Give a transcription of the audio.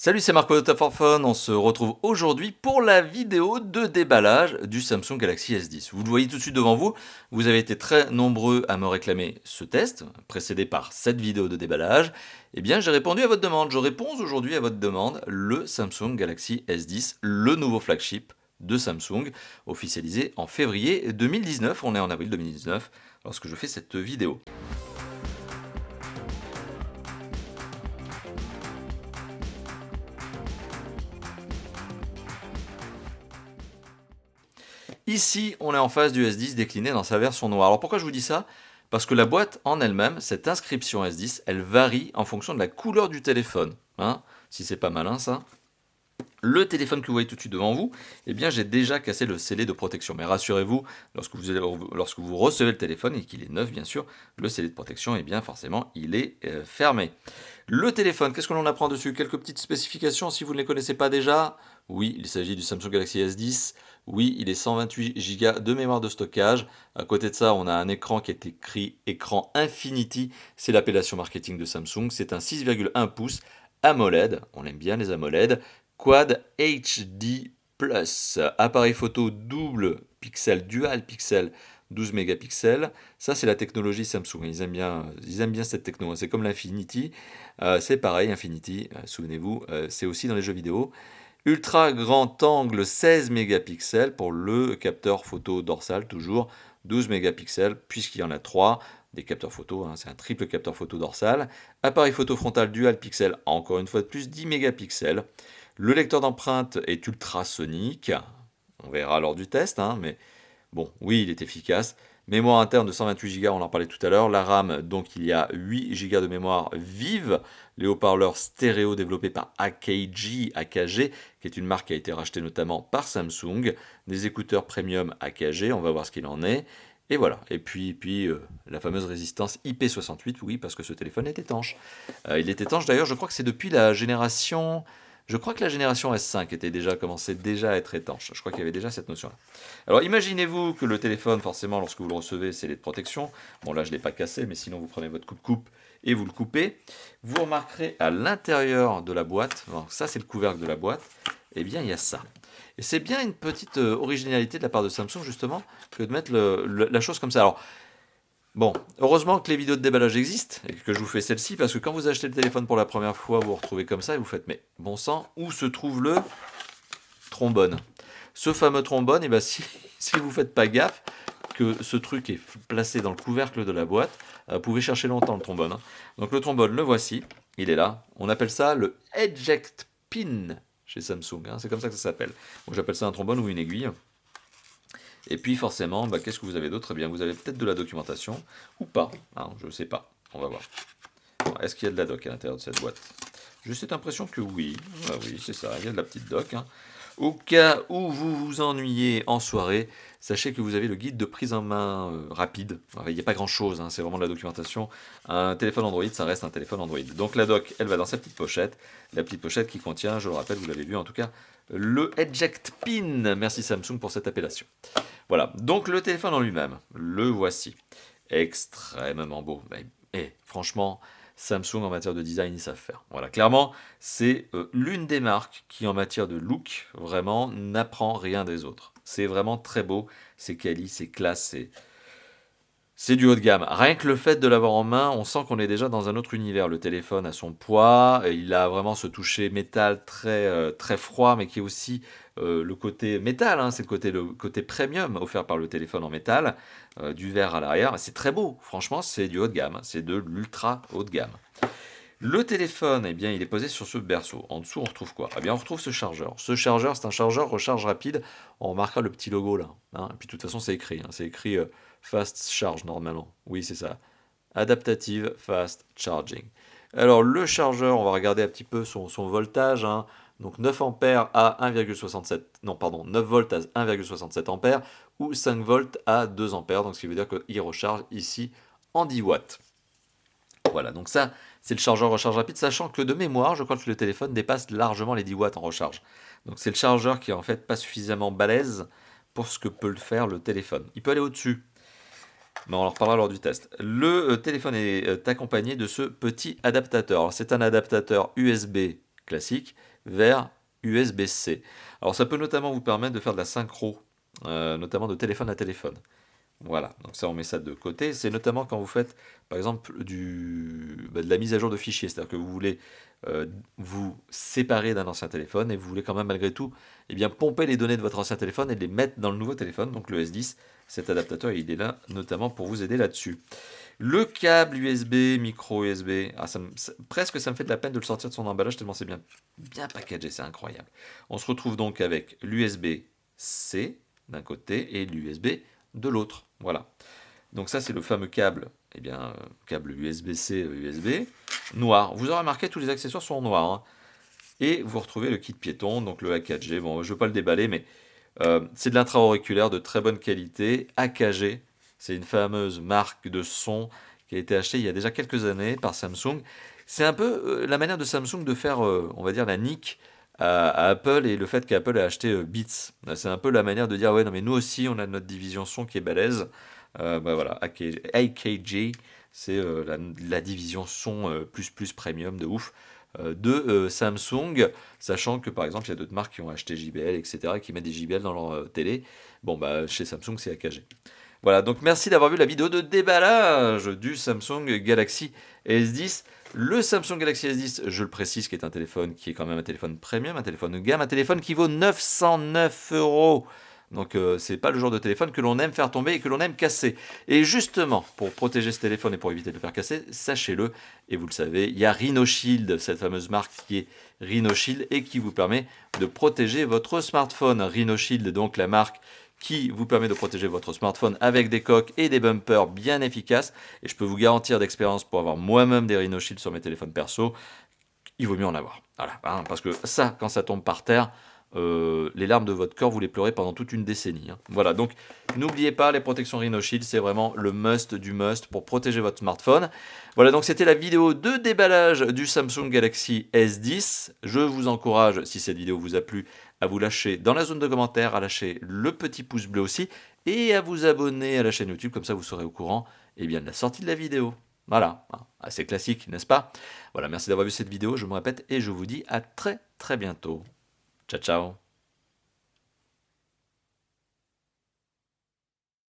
Salut, c'est Marco de Top for Fun. On se retrouve aujourd'hui pour la vidéo de déballage du Samsung Galaxy S10. Vous le voyez tout de suite devant vous. Vous avez été très nombreux à me réclamer ce test, précédé par cette vidéo de déballage. Eh bien, j'ai répondu à votre demande. Je réponds aujourd'hui à votre demande, le Samsung Galaxy S10, le nouveau flagship de Samsung, officialisé en février 2019. On est en avril 2019 lorsque je fais cette vidéo. Ici, on est en face du S10 décliné dans sa version noire. Alors pourquoi je vous dis ça? Parce que la boîte en elle-même, cette inscription S10, elle varie en fonction de la couleur du téléphone. Hein, si c'est pas malin ça. Le téléphone que vous voyez tout de suite devant vous, eh bien j'ai déjà cassé le scellé de protection. Mais rassurez-vous, lorsque vous recevez le téléphone et qu'il est neuf bien sûr, le scellé de protection, eh bien forcément il est fermé. Le téléphone, qu'est-ce que l'on apprend dessus? Quelques petites spécifications si vous ne les connaissez pas déjà. Oui, il s'agit du Samsung Galaxy S10. Oui, il est 128 Go de mémoire de stockage. À côté de ça, on a un écran qui est écrit écran Infinity. C'est l'appellation marketing de Samsung. C'est un 6,1 pouces AMOLED. On aime bien les AMOLED. Quad HD+, appareil photo double pixel, dual pixel, 12 mégapixels. Ça, c'est la technologie Samsung. Ils aiment bien cette techno. C'est comme l'Infinity. C'est pareil, Infinity, souvenez-vous, c'est aussi dans les jeux vidéo. Ultra grand angle, 16 mégapixels pour le capteur photo dorsal, toujours 12 mégapixels, puisqu'il y en a 3 des capteurs photo, hein, c'est un triple capteur photo dorsal. Appareil photo frontal dual pixel, encore une fois de plus, 10 mégapixels. Le lecteur d'empreinte est ultrasonique, on verra lors du test, hein, mais bon, oui, il est efficace. Mémoire interne de 128 Go, on en parlait tout à l'heure. La RAM, donc il y a 8 Go de mémoire vive. Les haut-parleurs stéréo développés par AKG, qui est une marque qui a été rachetée notamment par Samsung. Des écouteurs premium AKG, on va voir ce qu'il en est. Et voilà. Et puis la fameuse résistance IP68, oui, parce que ce téléphone est étanche. Il est étanche d'ailleurs, je crois que c'est depuis la génération... Je crois que la génération S5 commençait déjà à être étanche. Je crois qu'il y avait déjà cette notion-là. Alors imaginez-vous que le téléphone, forcément, lorsque vous le recevez, c'est les de protection. Bon là, je ne l'ai pas cassé, mais sinon vous prenez votre coupe-coupe et vous le coupez. Vous remarquerez à l'intérieur de la boîte, donc ça c'est le couvercle de la boîte, eh bien il y a ça. Et c'est bien une petite originalité de la part de Samsung justement que de mettre la chose comme ça. Alors bon, heureusement que les vidéos de déballage existent et que je vous fais celle-ci parce que quand vous achetez le téléphone pour la première fois, vous vous retrouvez comme ça et vous faites mais bon sang, où se trouve le trombone? Ce fameux trombone, et ben si vous faites pas gaffe que ce truc est placé dans le couvercle de la boîte, vous pouvez chercher longtemps le trombone. Hein. Donc le trombone, le voici, il est là. On appelle ça le eject pin chez Samsung. Hein. C'est comme ça que ça s'appelle. Moi j'appelle ça un trombone ou une aiguille. Et puis forcément, qu'est-ce que vous avez d'autre? Eh bien, vous avez peut-être de la documentation, ou pas, hein, je ne sais pas, on va voir. Est-ce qu'il y a de la doc à l'intérieur de cette boîte? J'ai cette impression que oui, oui, c'est ça, il y a de la petite doc. Hein. Au cas où vous vous ennuyez en soirée, sachez que vous avez le guide de prise en main rapide. Il n'y a pas grand-chose, hein, c'est vraiment de la documentation. Un téléphone Android, ça reste un téléphone Android. Donc la doc, elle va dans sa petite pochette. La petite pochette qui contient, je le rappelle, vous l'avez vu en tout cas, le eject pin. Merci Samsung pour cette appellation. Voilà, donc le téléphone en lui-même, le voici. Extrêmement beau. Et franchement, Samsung en matière de design, ils savent faire. Voilà, clairement, c'est l'une des marques qui en matière de look, vraiment, n'apprend rien des autres. C'est vraiment très beau, c'est quali, c'est classe, c'est du haut de gamme. Rien que le fait de l'avoir en main, on sent qu'on est déjà dans un autre univers. Le téléphone a son poids, il a vraiment ce toucher métal très froid, mais qui est aussi le côté métal, hein, c'est le côté premium offert par le téléphone en métal, du verre à l'arrière. C'est très beau, franchement, c'est du haut de gamme, c'est de l'ultra haut de gamme. Le téléphone, eh bien, il est posé sur ce berceau. En dessous, on retrouve quoi? Eh bien, on retrouve ce chargeur. Ce chargeur, c'est un chargeur recharge rapide. On remarquera le petit logo là. Hein. Et puis, de toute façon, c'est écrit. Hein. C'est écrit Fast Charge normalement. Oui, c'est ça. Adaptative Fast Charging. Alors, le chargeur, on va regarder un petit peu son voltage. Hein. Donc, 9 ampères à 1,67. Non, pardon, 9 volts à 1,67 ampères ou 5 volts à 2 ampères. Donc, ce qui veut dire qu'il recharge ici en 10 watts. Voilà, donc ça, c'est le chargeur recharge rapide, sachant que de mémoire, je crois que le téléphone dépasse largement les 10 watts en recharge. Donc c'est le chargeur qui est en fait pas suffisamment balèze pour ce que peut le faire le téléphone. Il peut aller au-dessus, mais on en reparlera lors du test. Le téléphone est accompagné de ce petit adaptateur. C'est un adaptateur USB classique vers USB-C. Alors ça peut notamment vous permettre de faire de la synchro, notamment de téléphone à téléphone. Voilà, donc ça on met ça de côté. C'est notamment quand vous faites par exemple de la mise à jour de fichiers, c'est-à-dire que vous voulez vous séparer d'un ancien téléphone et vous voulez quand même malgré tout pomper les données de votre ancien téléphone et les mettre dans le nouveau téléphone. Donc le S10, cet adaptateur, il est là notamment pour vous aider là-dessus. Le câble USB, micro USB, presque ça me fait de la peine de le sortir de son emballage tellement c'est bien packagé, c'est incroyable. On se retrouve donc avec l'USB-C d'un côté et l'USB de l'autre. Voilà. Donc ça c'est le fameux câble, câble USB-C, USB, noir. Vous aurez remarqué tous les accessoires sont noirs. Hein. Et vous retrouvez le kit piéton, donc le AKG. Bon, je ne veux pas le déballer, mais c'est de l'intra-auriculaire de très bonne qualité. AKG, c'est une fameuse marque de son qui a été achetée il y a déjà quelques années par Samsung. C'est un peu la manière de Samsung de faire, on va dire, la nique à Apple et le fait qu'Apple a acheté Beats. C'est un peu la manière de dire, ouais, non, mais nous aussi, on a notre division son qui est balèze. Voilà, AKG, c'est la division son plus premium de ouf de Samsung, sachant que par exemple il y a d'autres marques qui ont acheté JBL, etc., qui mettent des JBL dans leur télé. Bon, bah chez Samsung c'est AKG. Voilà, donc merci d'avoir vu la vidéo de déballage du Samsung Galaxy S10. Le Samsung Galaxy S10, je le précise, qui est un téléphone qui est quand même un téléphone premium, un téléphone de gamme, un téléphone qui vaut 909 euros. Donc c'est pas le genre de téléphone que l'on aime faire tomber et que l'on aime casser. Et justement, pour protéger ce téléphone et pour éviter de le faire casser, sachez-le, et vous le savez, il y a Rhino Shield, cette fameuse marque qui est Rhino Shield et qui vous permet de protéger votre smartphone. Rhino Shield, donc la marque qui vous permet de protéger votre smartphone avec des coques et des bumpers bien efficaces. Et je peux vous garantir d'expérience pour avoir moi-même des Rhino Shield sur mes téléphones perso, il vaut mieux en avoir. Voilà, hein, parce que ça, quand ça tombe par terre, les larmes de votre corps, vous les pleurez pendant toute une décennie. Hein. Voilà, donc n'oubliez pas, les protections Rhino Shield, c'est vraiment le must du must pour protéger votre smartphone. Voilà, donc c'était la vidéo de déballage du Samsung Galaxy S10. Je vous encourage, si cette vidéo vous a plu, à vous lâcher dans la zone de commentaires, à lâcher le petit pouce bleu aussi, et à vous abonner à la chaîne YouTube, comme ça vous serez au courant de la sortie de la vidéo. Voilà, assez classique, n'est-ce pas? Voilà, merci d'avoir vu cette vidéo, je me répète, et je vous dis à très très bientôt. Ciao, ciao.